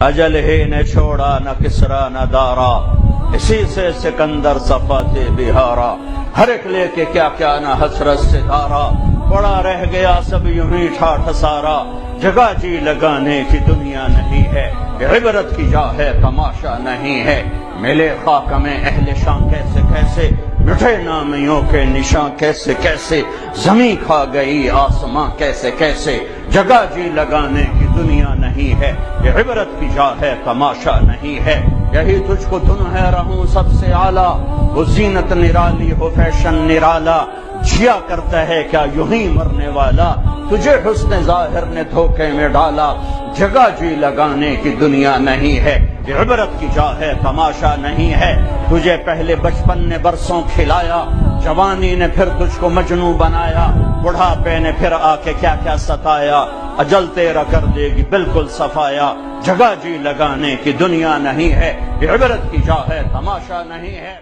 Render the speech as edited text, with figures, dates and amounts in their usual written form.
اجل ہی نے چھوڑا نہ کسرا نہ دارا، اسی سے سکندر صفات بہارا، ہر ایک لے کے کیا کیا نہ حسرت سے دارا، پڑا رہ گیا سب یوں ہی ٹھاٹھ سارا، جگہ جی لگانے کی دنیا نہیں ہے، عبرت کی جا ہے تماشا نہیں ہے، ملے خاک میں اہل شان کیسے کیسے، مٹھے نامیوں کے نشاں کیسے کیسے، زمین کھا گئی آسماں کیسے کیسے، جگہ جی لگانے کی دنیا نہیں ہے، یہ عبرت کی جا ہے تماشا نہیں ہے، یہی تجھ کو دن ہے رہوں سب سے اعلیٰ، وہ زینت نرالی ہو فیشن نرالا، جیا کرتا ہے کیا یوں ہی مرنے والا، تجھے حسن ظاہر نے دھوکے میں ڈالا، جگہ جی لگانے کی دنیا نہیں ہے، یہ عبرت کی جا ہے تماشا نہیں ہے، تجھے پہلے بچپن نے برسوں کھلایا، جوانی نے پھر تجھ کو مجنوں بنایا، بڑھاپے نے پھر آ کے کیا کیا ستایا، اجل تیرا کر دے گی بالکل صفایا، جگہ جی لگانے کی دنیا نہیں ہے، یہ عبرت کی جا ہے تماشا نہیں ہے۔